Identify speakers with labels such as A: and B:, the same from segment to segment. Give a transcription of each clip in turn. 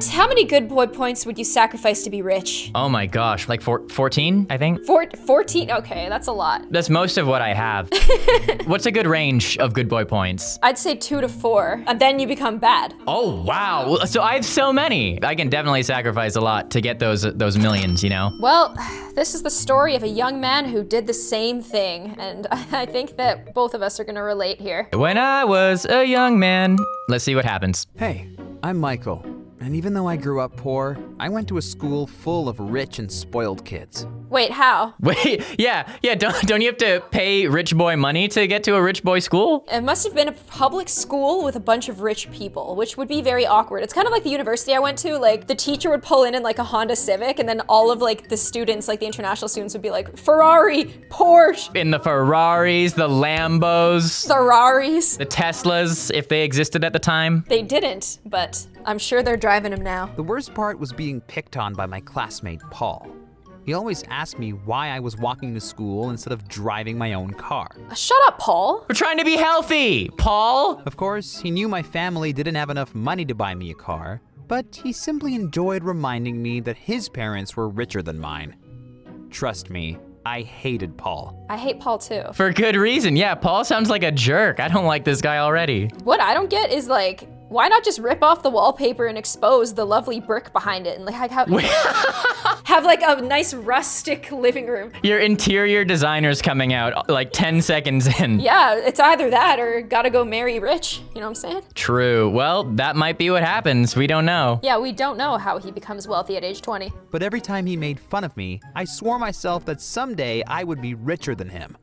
A: What? How many good boy points would you sacrifice to be rich?
B: Oh my gosh, like 14, I think?
A: 14? Okay, that's a lot.
B: That's most of what I have. What's a good range of good boy points?
A: I'd say 2 to 4, and then you become bad.
B: Oh, wow. So I have so many. I can definitely sacrifice a lot to get those millions, you know?
A: Well, this is the story of a young man who did the same thing, and I think that both of us are gonna relate here.
B: When I was a young man. Let's see what happens.
C: Hey, I'm Michael, and even though I grew up poor, I went to a school full of rich and spoiled kids.
A: Wait, how?
B: Wait, yeah, don't you have to pay rich boy money to get to a rich boy school?
A: It must have been a public school with a bunch of rich people, which would be very awkward. It's kind of like the university I went to, like the teacher would pull in like a Honda Civic, and then all of like the students, like the international students would be like, Ferrari, Porsche.
B: In the Ferraris, the Lambos,
A: Ferraris.
B: the Teslas, if they existed at the time.
A: They didn't, but I'm sure they're driving them now.
C: The worst part was being picked on by my classmate, Paul. He always asked me why I was walking to school instead of driving my own car.
A: Shut up, Paul.
B: We're trying to be healthy, Paul.
C: Of course, he knew my family didn't have enough money to buy me a car, but he simply enjoyed reminding me that his parents were richer than mine. Trust me, I hated Paul.
A: I hate Paul too.
B: For good reason. Yeah, Paul sounds like a jerk. I don't like this guy already.
A: What I don't get is like, why not just rip off the wallpaper and expose the lovely brick behind it and like have like a nice rustic living room?
B: Your interior designer's coming out like 10 seconds in.
A: Yeah, it's either that or gotta go marry rich. You know what I'm saying?
B: True. Well, that might be what happens. We don't know.
A: Yeah, we don't know how he becomes wealthy at age 20.
C: But every time he made fun of me, I swore myself that someday I would be richer than him.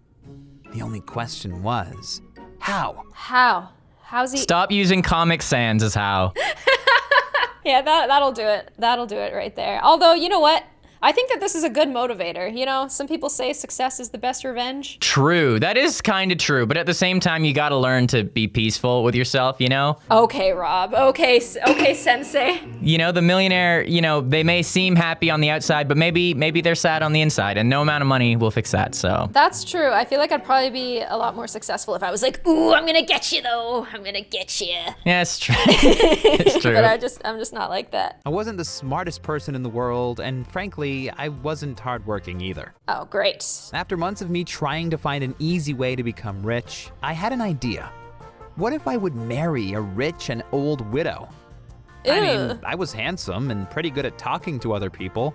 C: The only question was, how?
A: How? How's he?
B: Stop using Comic Sans as how.
A: Yeah, that'll do it. That'll do it right there. Although, you know what? I think that this is a good motivator. You know, some people say success is the best revenge.
B: True, that is kind of true, but at the same time, you gotta learn to be peaceful with yourself, you know?
A: Okay, Rob. Okay, sensei.
B: You know, the millionaire, you know, they may seem happy on the outside, but maybe they're sad on the inside, and no amount of money will fix that, so.
A: That's true. I feel like I'd probably be a lot more successful if I was like, ooh, I'm gonna get you though. I'm gonna get you.
B: Yeah, it's true. It's true.
A: But I'm just not like that.
C: I wasn't the smartest person in the world, and frankly, I wasn't hardworking either.
A: Oh, great.
C: After months of me trying to find an easy way to become rich, I had an idea. What if I would marry a rich and old widow? I mean, I was handsome and pretty good at talking to other people.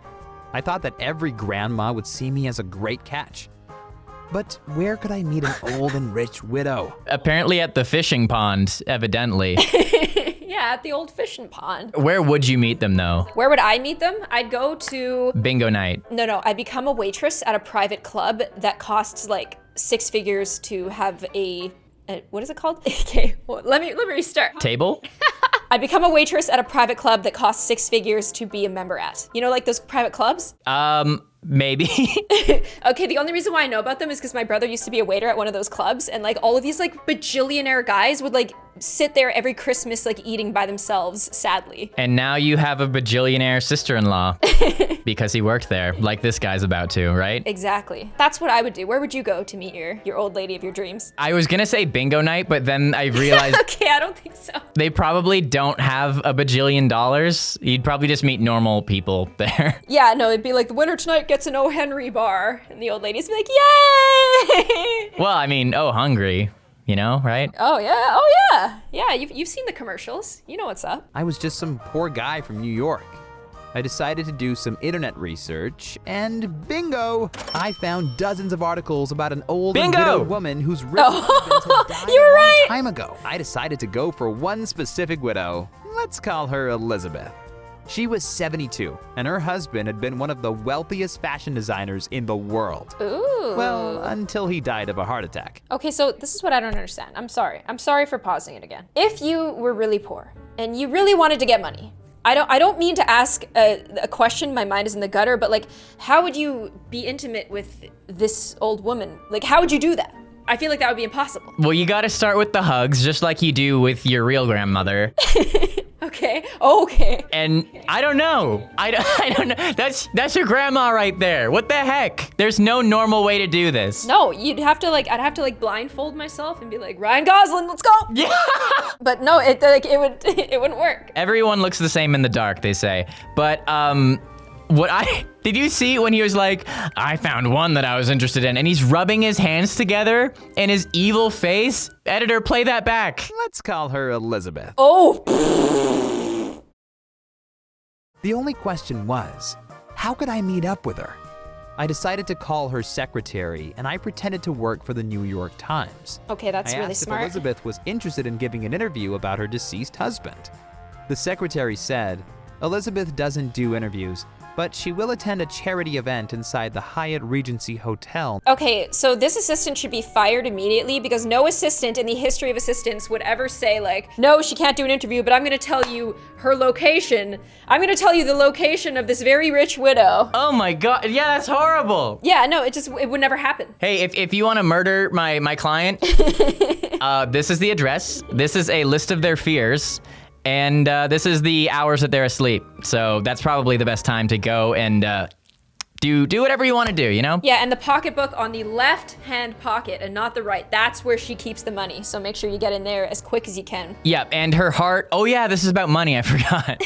C: I thought that every grandma would see me as a great catch. But where could I meet an old and rich widow?
B: Apparently at the fishing pond, evidently.
A: Yeah, at the old fishing pond.
B: Where would you meet them though?
A: Where would I meet them? I'd go to...
B: Bingo night.
A: No, I'd become a waitress at a private club that costs like 6 figures to have a what is it called? Okay, well, let me restart.
B: Table?
A: I'd become a waitress at a private club that costs 6 figures to be a member at. You know, like those private clubs?
B: Maybe.
A: Okay, the only reason why I know about them is because my brother used to be a waiter at one of those clubs, and like all of these like bajillionaire guys would like sit there every Christmas like eating by themselves, sadly.
B: And now you have a bajillionaire sister-in-law because he worked there, like this guy's about to, right?
A: Exactly. That's what I would do. Where would you go to meet your old lady of your dreams?
B: I was gonna say bingo night, but then I realized
A: Okay, I don't think so.
B: they probably don't have a bajillion dollars. You'd probably just meet normal people there.
A: Yeah, no, it'd be like the winner tonight gets an O. Henry bar, and the old ladies be like, yay!
B: Well, I mean, oh, hungry, you know, right?
A: Oh yeah. Yeah, you've seen the commercials. You know what's up.
C: I was just some poor guy from New York. I decided to do some internet research, and bingo! I found dozens of articles about an old and widowed woman whose rich husband had died
A: You're
C: a long
A: right.
C: time ago. I decided to go for one specific widow. Let's call her Elizabeth. She was 72, and her husband had been one of the wealthiest fashion designers in the world.
A: Ooh.
C: Well, until he died of a heart attack.
A: Okay, so this is what I don't understand. I'm sorry for pausing it again. If you were really poor and you really wanted to get money, I don't mean to ask a question, my mind is in the gutter, but like, how would you be intimate with this old woman? Like, how would you do that? I feel like that would be impossible.
B: Well, you gotta start with the hugs, just like you do with your real grandmother.
A: Okay. Okay.
B: And I don't know. I don't know. That's your grandma right there. What the heck? There's no normal way to do this.
A: No, I'd have to like blindfold myself and be like, Ryan Gosling, let's go.
B: Yeah.
A: But no, it wouldn't work.
B: Everyone looks the same in the dark, they say. But did you see when he was like, I found one that I was interested in, and he's rubbing his hands together and his evil face? Editor, play that back.
C: Let's call her Elizabeth.
A: Oh.
C: The only question was, how could I meet up with her? I decided to call her secretary, and I pretended to work for the New York Times.
A: Okay, that's
C: I
A: really
C: asked
A: smart.
C: if Elizabeth was interested in giving an interview about her deceased husband. The secretary said, Elizabeth doesn't do interviews, but she will attend a charity event inside the Hyatt Regency Hotel.
A: Okay, so this assistant should be fired immediately because no assistant in the history of assistants would ever say like, no, she can't do an interview, but I'm gonna tell you her location. I'm gonna tell you the location of this very rich widow.
B: Oh my god, yeah, that's horrible.
A: Yeah, no, it would never happen.
B: Hey, if you want to murder my client, this is the address. This is a list of their fears. And this is the hours that they're asleep. So that's probably the best time to go and do whatever you want to do, you know?
A: Yeah, and the pocketbook on the left-hand pocket and not the right. That's where she keeps the money. So make sure you get in there as quick as you can.
B: Yeah, and her heart. Oh yeah, this is about money, I forgot.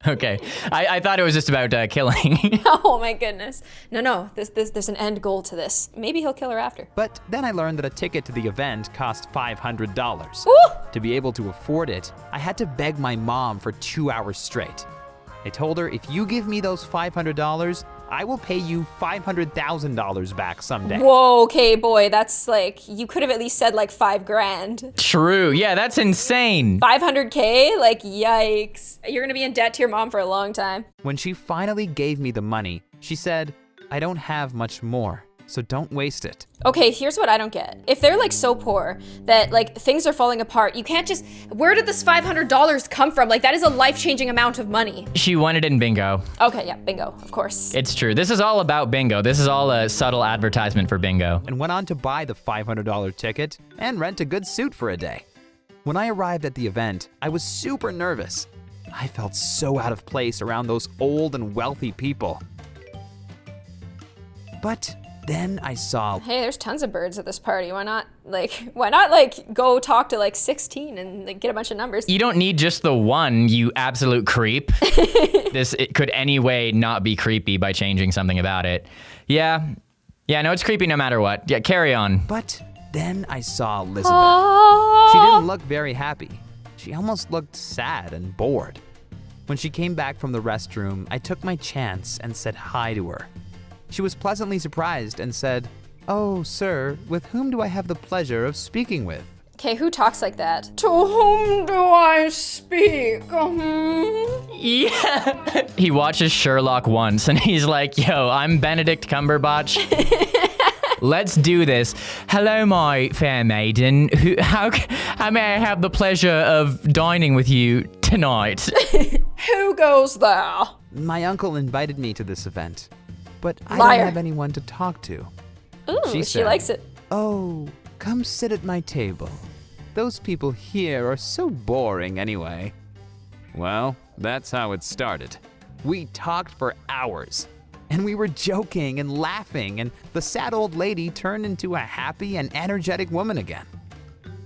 B: Okay, I thought it was just about killing.
A: Oh my goodness. No, there's an end goal to this. Maybe he'll kill her after.
C: But then I learned that a ticket to the event cost $500.
A: Ooh!
C: To be able to afford it, I had to beg my mom for 2 hours straight. I told her, if you give me those $500, I will pay you $500,000 back someday.
A: Whoa, okay, boy, that's like, you could have at least said like $5,000.
B: True, yeah, that's insane.
A: 500K? Like, yikes. You're gonna be in debt to your mom for a long time.
C: When she finally gave me the money, she said, I don't have much more, so don't waste it.
A: Okay, here's what I don't get. If they're like so poor that like things are falling apart, you can't just, where did this $500 come from? Like that is a life-changing amount of money.
B: She won it in bingo.
A: Okay, yeah, bingo, of course.
B: It's true. This is all about bingo. This is all a subtle advertisement for bingo.
C: And went on to buy the $500 ticket and rent a good suit for a day. When I arrived at the event, I was super nervous. I felt so out of place around those old and wealthy people. But then I saw,
A: Hey, there's tons of birds at this party. Why not go talk to like 16 and like, get a bunch of numbers?
B: You don't need just the one, you absolute creep. It could anyway not be creepy by changing something about it. Yeah, no, it's creepy no matter what. Yeah, carry on.
C: but then I saw Elizabeth. She didn't look very happy. She almost looked sad and bored. When she came back from the restroom, I took my chance and said hi to her. She was pleasantly surprised and said, "Oh, sir, with whom do I have the pleasure of speaking with?"
A: Okay, who talks like that? To whom do I speak?
B: Yeah. He watches Sherlock once and he's like, yo, I'm Benedict Cumberbatch. Let's do this. Hello, my fair maiden. How may I have the pleasure of dining with you tonight?
A: Who goes there?
C: My uncle invited me to this event, but I
A: Liar.
C: don't have anyone to talk to.
A: Ooh, she
C: said,
A: likes it.
C: "Oh, come sit at my table. Those people here are so boring anyway." Well, that's how it started. We talked for hours, and we were joking and laughing, and the sad old lady turned into a happy and energetic woman again.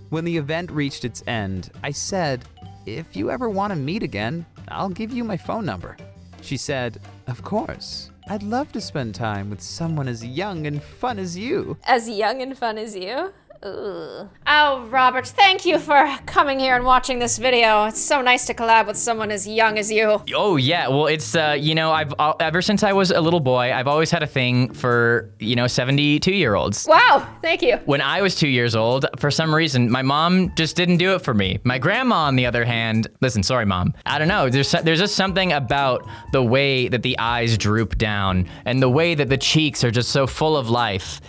C: When the event reached its end, I said, "If you ever want to meet again, I'll give you my phone number." She said, "Of course. I'd love to spend time with someone as young and fun as you."
A: As young and fun as you? Ooh. Oh, Robert, thank you for coming here and watching this video. It's so nice to collab with someone as young as you.
B: Oh yeah, well it's I've ever since I was a little boy, I've always had a thing for 72-year-olds.
A: Wow, thank you.
B: When I was 2 years old, for some reason, my mom just didn't do it for me. My grandma, on the other hand, listen, sorry, Mom. I don't know, there's just something about the way that the eyes droop down and the way that the cheeks are just so full of life.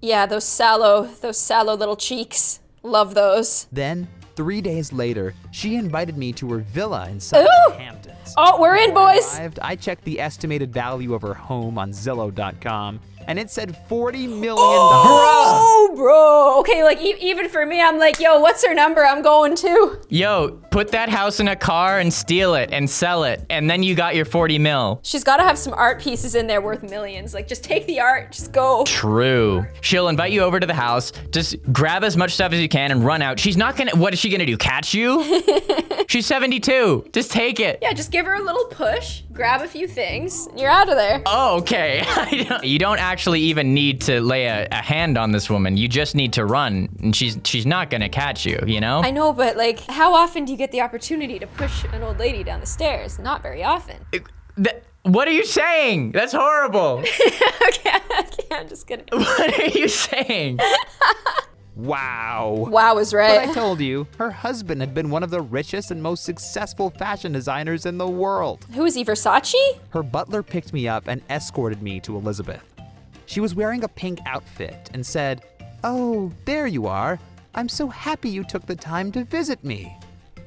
A: Yeah, those sallow little cheeks. Love those.
C: Then, 3 days later, she invited me to her villa inside
A: Ooh!
C: the Hamptons.
A: Oh, we're in, boys.
C: I checked the estimated value of her home on Zillow.com, and it said $40 million.
A: Oh, bro. Okay, like even for me, I'm like, yo, what's her number? I'm going too.
B: Yo, put that house in a car and steal it and sell it, and then you got your 40 mil.
A: She's got to have some art pieces in there worth millions. Like, just take the art, just go.
B: True. She'll invite you over to the house, just grab as much stuff as you can and run out. She's not gonna, what is she gonna do, catch you? She's 72, just take it.
A: Yeah, just give her a little push, grab a few things, and you're out of there.
B: Oh, okay. You don't actually even need to lay a hand on this woman. You just need to run, and she's not gonna catch you, you know?
A: I know, but like, how often do you get the opportunity to push an old lady down the stairs? Not very often.
B: What are you saying? That's horrible.
A: Okay, I'm just kidding.
B: What are you saying?
C: Wow.
A: Wow is
C: But
A: right.
C: I told you, her husband had been one of the richest and most successful fashion designers in the world.
A: Who is he, Versace?
C: Her butler picked me up and escorted me to Elizabeth. She was wearing a pink outfit and said, "Oh, there you are. I'm so happy you took the time to visit me."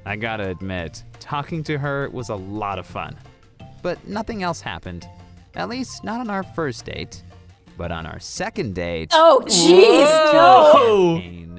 C: I gotta admit, talking to her was a lot of fun. But nothing else happened. At least not on our first date. But on our second date,
A: Oh, jeez, no.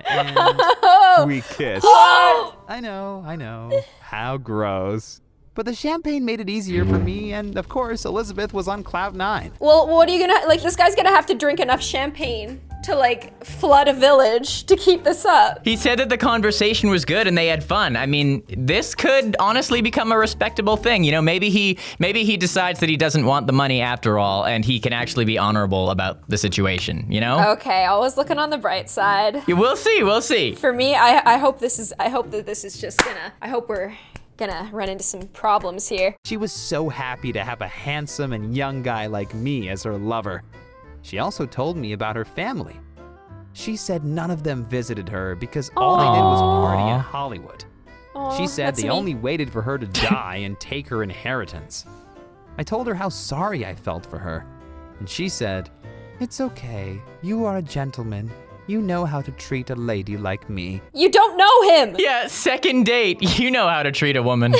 C: and we kissed. I know. How gross. But the champagne made it easier for me, and of course, Elizabeth was on cloud 9.
A: Well, what are you gonna, like, this guy's gonna have to drink enough champagne to, like, flood a village to keep this up.
B: He said that the conversation was good and they had fun. I mean, this could honestly become a respectable thing. You know, maybe he decides that he doesn't want the money after all, and he can actually be honorable about the situation, you know?
A: Okay, always looking on the bright side.
B: Yeah, we'll see.
A: For me, I hope that this is just I hope we're gonna run into some problems here.
C: She was so happy to have a handsome and young guy like me as her lover. She also told me about her family. She said none of them visited her because all they did was party in Hollywood.
A: Aw,
C: She said
A: that's
C: they
A: me.
C: only waited for her to die and take her inheritance. I told her how sorry I felt for her, and she said, "It's okay. You are a gentleman. You know how to treat a lady like me."
A: You don't know him.
B: Yeah, second date. You know how to treat a woman.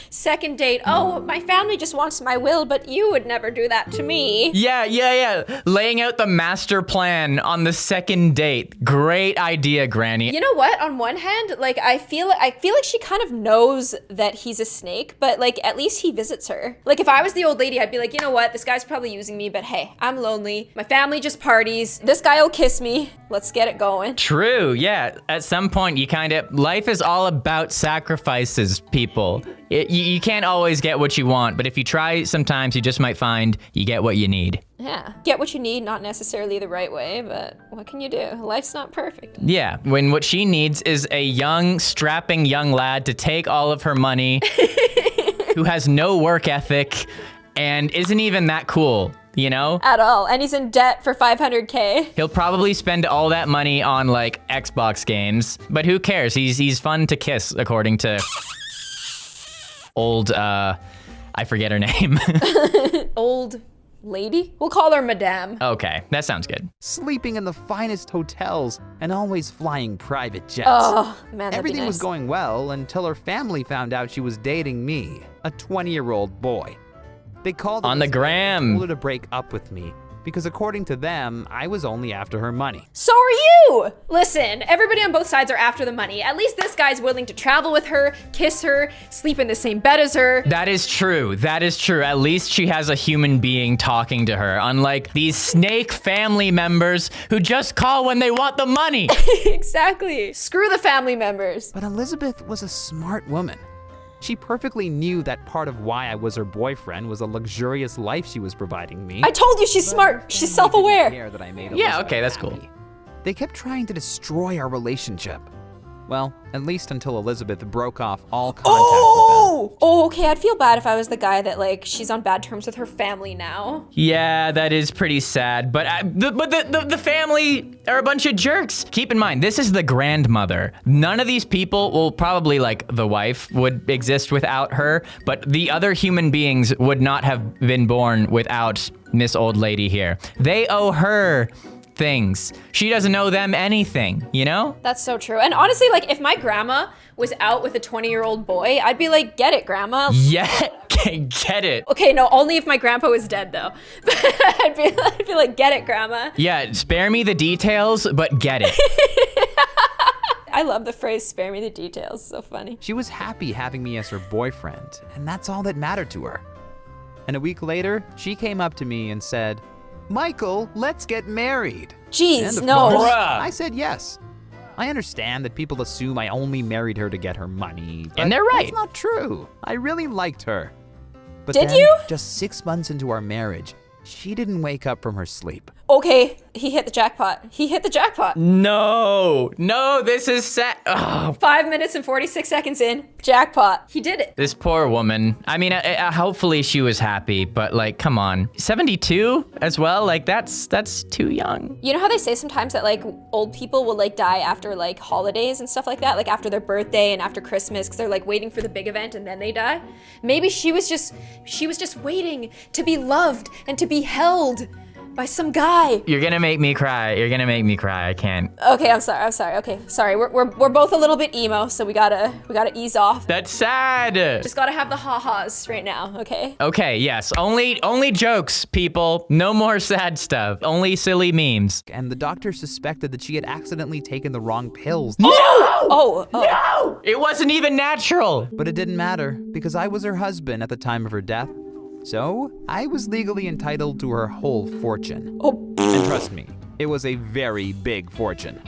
A: Second date. Oh, my family just wants my will, but you would never do that to me.
B: Yeah. Laying out the master plan on the second date. Great idea, Granny.
A: You know what? On one hand, like I feel like she kind of knows that he's a snake, but like at least he visits her. Like if I was the old lady, I'd be like, you know what? This guy's probably using me, but hey, I'm lonely. My family just parties. This guy will kiss me. Let's get it going.
B: True, yeah. At some point, life is all about sacrifices, people. You can't always get what you want, but if you try, sometimes you just might find you get what you need.
A: Yeah. Get what you need, not necessarily the right way, but what can you do? Life's not perfect.
B: Yeah, when what she needs is a young, strapping young lad to take all of her money, who has no work ethic, and isn't even that cool. You know?
A: At all. And he's in debt for $500K.
B: He'll probably spend all that money on like Xbox games, but who cares? He's fun to kiss, according to old, I forget her name.
A: Old lady? We'll call her Madame.
B: Okay, that sounds good.
C: Sleeping in the finest hotels and always flying private jets.
A: Oh, man, that'd
C: Everything
A: be nice.
C: was going well until her family found out she was dating me, a 20-year-old boy. They called
B: On the
C: Elizabeth and
B: gram.
C: told her to break up with me because according to them, I was only after her money.
A: So are you! Listen, everybody on both sides are after the money. At least this guy's willing to travel with her, kiss her, sleep in the same bed as her.
B: That is true. At least she has a human being talking to her, unlike these snake family members who just call when they want the money.
A: Exactly. Screw the family members.
C: But Elizabeth was a smart woman. She perfectly knew that part of why I was her boyfriend was a luxurious life she was providing me.
A: I told you she's smart. She's self-aware.
C: Care that I made
B: Yeah,
C: Elizabeth
B: okay, that's
C: happy.
B: cool.
C: They kept trying to destroy our relationship. Well, at least until Elizabeth broke off all contact with them.
A: Oh, okay. I'd feel bad if I was the guy that like she's on bad terms with her family now.
B: Yeah, that is pretty sad, but the family are a bunch of jerks. Keep in mind, this is the grandmother. None of these people, well, probably like the wife would exist without her, but the other human beings would not have been born without Miss Old Lady here. They owe her things. She doesn't owe them anything, you know?
A: That's so true. And honestly, like if my grandma was out with a 20-year-old boy, I'd be like, get it, grandma.
B: Yeah, Get it.
A: Okay, no, only if my grandpa was dead, though. I'd be like, get it, grandma.
B: Yeah, spare me the details, but get it.
A: I love the phrase, spare me the details. So funny.
C: She was happy having me as her boyfriend, and that's all that mattered to her. And a week later, she came up to me and said, Michael, let's get married.
A: Jeez,
C: And of
A: no.
C: course,
B: Bruh.
C: I said yes. I understand that people assume I only married her to get her money. But
B: And they're right.
C: That's not true. I really liked her. But
A: Did
C: then,
A: you?
C: just 6 months into our marriage, she didn't wake up from her sleep.
A: Okay, he hit the jackpot. He hit the jackpot.
B: No, this is sad. Oh,
A: 5 minutes and 46 seconds in, jackpot. He did it.
B: this poor woman. I mean, hopefully she was happy, but like, come on. 72 as well? Like, that's too young.
A: You know how they say sometimes that like old people will like die after like holidays and stuff like that, like after their birthday and after Christmas, because they're like waiting for the big event and then they die? Maybe she was just waiting to be loved and to be held by some guy.
B: You're gonna make me cry. I can't.
A: Okay, I'm sorry. Okay, sorry. We're both a little bit emo, so we gotta ease off.
B: That's sad.
A: Just gotta have the ha-has right now, okay?
B: Okay, yes. Only jokes, people. No more sad stuff. Only silly memes.
C: And the doctor suspected that she had accidentally taken the wrong pills.
A: Oh.
B: No! It wasn't even natural.
C: But it didn't matter, because I was her husband at the time of her death. So, I was legally entitled to her whole fortune.
A: Oh.
C: And trust me, it was a very big fortune.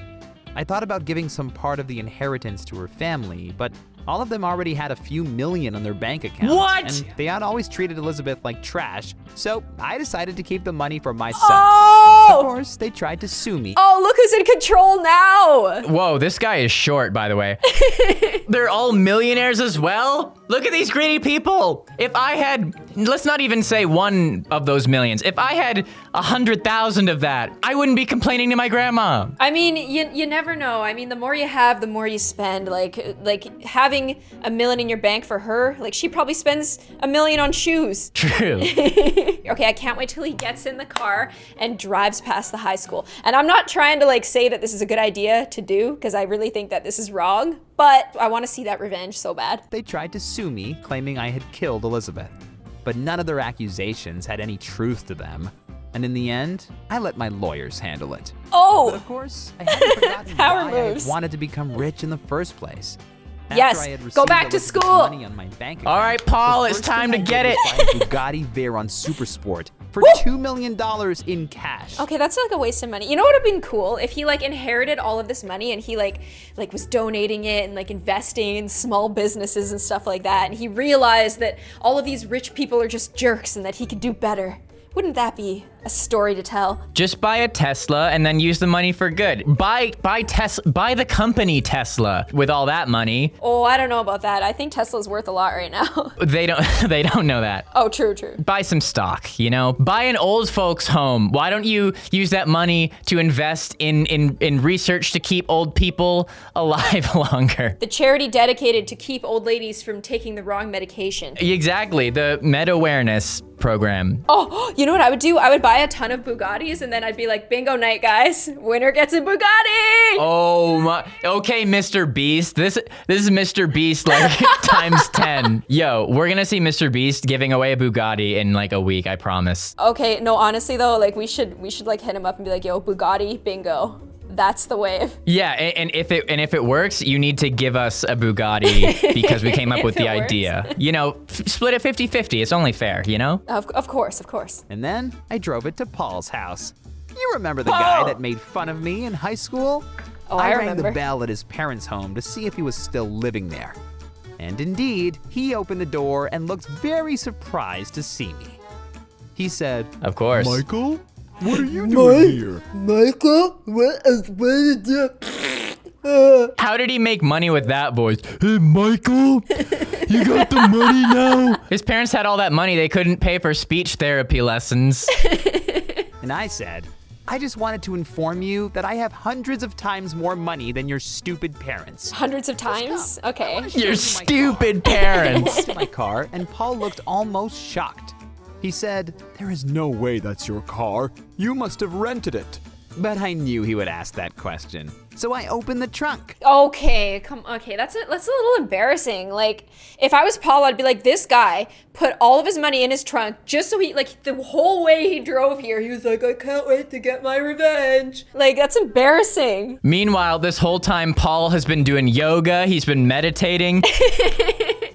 C: I thought about giving some part of the inheritance to her family, but all of them already had a few million on their bank account.
B: What?
C: And they had always treated Elizabeth like trash, so I decided to keep the money for myself. Of
A: Oh!
C: course, they tried to sue me.
A: Oh, look who's in control now!
B: Whoa, this guy is short, by the way. They're all millionaires as well? Look at these greedy people. If I had, let's not even say one of those millions. If I had 100,000 of that, I wouldn't be complaining to my grandma.
A: I mean, you never know. I mean, the more you have, the more you spend. Like having $1 million in your bank for her, like she probably spends $1 million on shoes.
B: True.
A: Okay, I can't wait till he gets in the car and drives past the high school. And I'm not trying to like say that this is a good idea to do, because I really think that this is wrong, but I want to see that revenge so bad.
C: They tried to sue me, claiming I had killed Elizabeth. But none of their accusations had any truth to them. And in the end, I let my lawyers handle it. But
A: Oh!
C: of course, I hadn't forgotten
A: Power
C: why I
A: moves.
C: had wanted to become rich in the first place.
A: Yes,
C: After I had
A: go
C: received
A: back to
C: Elizabeth's
A: school.
C: Money on my bank account,
B: All right, Paul,
C: the
B: it's
C: first
B: time
C: thing
B: to
C: I
B: get
C: did
B: it.
C: was buy a Bugatti Veyron Supersport for $2 million in cash.
A: Okay, that's like a waste of money. You know what would have been cool if he like inherited all of this money and he like was donating it and like investing in small businesses and stuff like that, and he realized that all of these rich people are just jerks and that he could do better. Wouldn't that be a story to tell?
B: Just buy a Tesla and then use the money for good. Buy the company Tesla with all that money.
A: Oh, I don't know about that. I think Tesla's worth a lot right now.
B: They don't know that.
A: Oh, true.
B: Buy some stock, you know? Buy an old folks home. Why don't you use that money to invest in research to keep old people alive longer?
A: The charity dedicated to keep old ladies from taking the wrong medication.
B: Exactly, the meta awareness program.
A: Oh, you know what I would do? I would buy a ton of Bugattis and then I'd be like, bingo night, guys. Winner gets a Bugatti!
B: Oh my, okay, Mr. Beast. This is Mr. Beast like times 10. Yo, we're gonna see Mr. Beast giving away a Bugatti in like a week, I promise.
A: Okay, no, honestly though, like we should like hit him up and be like, yo, Bugatti, bingo. That's the wave.
B: Yeah, and if it works, you need to give us a Bugatti because we came up with
A: If
B: the
A: it works.
B: idea. You know, split it 50-50. It's only fair, you know?
A: Of course.
C: And then I drove it to Paul's house. You remember the guy that made fun of me in high school?
A: Oh, I
C: rang the
A: remember.
C: bell at his parents' home to see if he was still living there. And indeed, he opened the door and looked very surprised to see me. He said,
B: Of course.
D: Michael? What are you doing here?
E: Michael, what did you?
B: How did he make money with that voice?
D: Hey, Michael? You got the money now?
B: His parents had all that money, they couldn't pay for speech therapy lessons.
C: and I said, I just wanted to inform you that I have hundreds of times more money than your stupid parents.
A: Hundreds of times? Okay.
B: Your stupid parents.
C: To my car, and Paul looked almost shocked. He said,
D: There is no way that's your car. You must have rented it.
C: but I knew he would ask that question. So I opened the trunk.
A: Okay, that's a little embarrassing. Like, if I was Paul, I'd be like, this guy put all of his money in his trunk just so he, like, the whole way he drove here, he was like, I can't wait to get my revenge. Like, that's embarrassing.
B: Meanwhile, this whole time, Paul has been doing yoga. He's been meditating.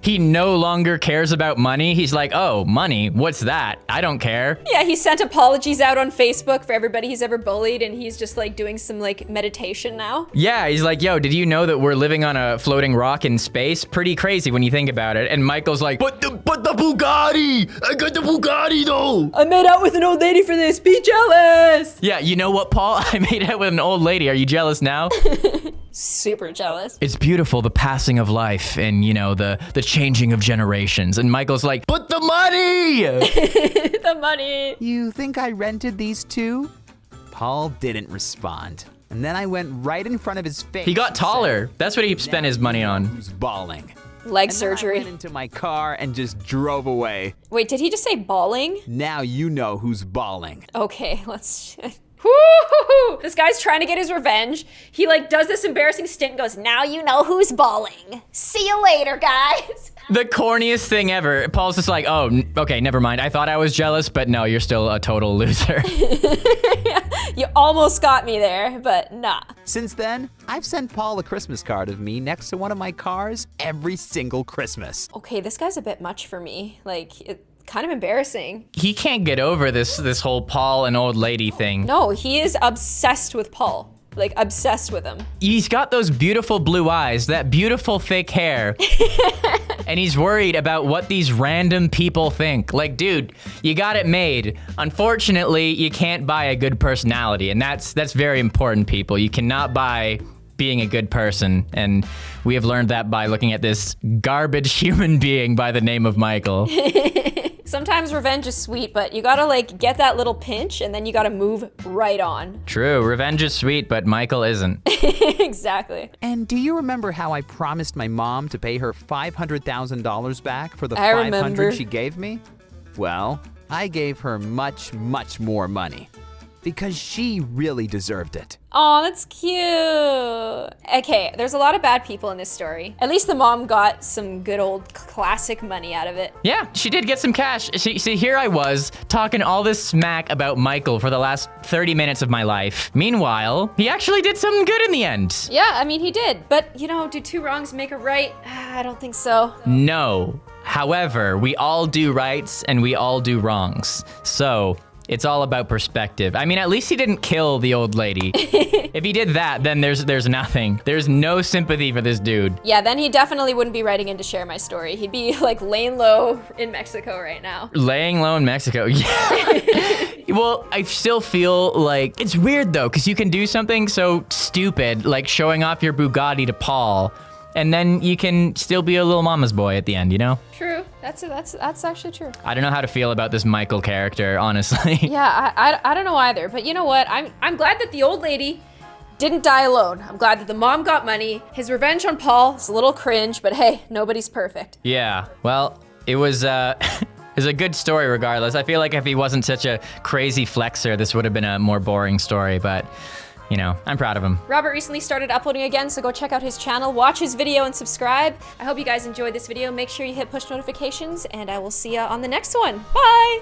B: He no longer cares about money. He's like, oh, money, what's that? I don't care.
A: Yeah, he sent apologies out on Facebook for everybody he's ever bullied, and he's just, like, doing some, like, meditation now.
B: Yeah, he's like, yo, did you know that we're living on a floating rock in space? Pretty crazy when you think about it. And Michael's like,
D: But the Bugatti! I got the Bugatti though!
A: I made out with an old lady for this. Be jealous.
B: yeah, you know what, Paul? I made out with an old lady. Are you jealous now?
A: Super jealous.
B: It's beautiful, the passing of life and, you know, the changing of generations. And Michael's like, but the money!
A: The money.
C: You think I rented these two? Paul didn't respond. And then I went right in front of his face.
B: He got
C: and
B: taller.
C: said,
B: That's what he spent his money on.
C: Who's bawling?
A: Leg
C: And
A: surgery.
C: then I went into my car and just drove away.
A: Wait, did he just say bawling?
C: Now you know who's bawling.
A: Okay, let's... Woo! This guy's trying to get his revenge. He, like, does this embarrassing stint and goes, now you know who's bawling. See you later, guys.
B: The corniest thing ever. Paul's just like, oh, okay, never mind. I thought I was jealous, but no, you're still a total loser.
A: You almost got me there, but nah.
C: Since then, I've sent Paul a Christmas card of me next to one of my cars every single Christmas.
A: Okay, this guy's a bit much for me. Like, it's kind of embarrassing.
B: He can't get over this whole Paul and old lady thing.
A: No, he is obsessed with Paul. Like, obsessed with him.
B: He's got those beautiful blue eyes, that beautiful thick hair. And he's worried about what these random people think. Like, dude, you got it made. Unfortunately, you can't buy a good personality, and that's very important, people. You cannot buy being a good person, and we have learned that by looking at this garbage human being by the name of Michael.
A: Sometimes revenge is sweet, but you gotta, like, get that little pinch, and then you gotta move right on.
B: True, revenge is sweet, but Michael isn't.
A: Exactly.
C: And do you remember how I promised my mom to pay her $500,000 back for the
A: I
C: $500
A: remember.
C: she gave me? Well, I gave her much, much more money because she really deserved it.
A: Aw, that's cute. Okay, there's a lot of bad people in this story. At least the mom got some good old classic money out of it.
B: Yeah, she did get some cash. See, here I was talking all this smack about Michael for the last 30 minutes of my life. Meanwhile, he actually did something good in the end.
A: Yeah, I mean, he did. But, you know, do two wrongs make a right? I don't think so.
B: No. However, we all do rights and we all do wrongs. So it's all about perspective. I mean, at least he didn't kill the old lady. If he did that, then there's nothing. There's no sympathy for this dude.
A: Yeah, then he definitely wouldn't be writing in to share my story. He'd be, like, laying low in Mexico right now.
B: Laying low in Mexico, yeah. Well, I still feel like it's weird though, because you can do something so stupid, like showing off your Bugatti to Paul, and then you can still be a little mama's boy at the end, you know?
A: True. That's actually true.
B: I don't know how to feel about this Michael character, honestly.
A: Yeah, I don't know either. But you know what? I'm glad that the old lady didn't die alone. I'm glad that the mom got money. His revenge on Paul is a little cringe, but hey, nobody's perfect.
B: Yeah, well, it was it was a good story regardless. I feel like if he wasn't such a crazy flexer, this would have been a more boring story, but you know, I'm proud of him.
A: Robert recently started uploading again, so go check out his channel, watch his video, and subscribe. I hope you guys enjoyed this video. Make sure you hit push notifications, and I will see ya on the next one. Bye!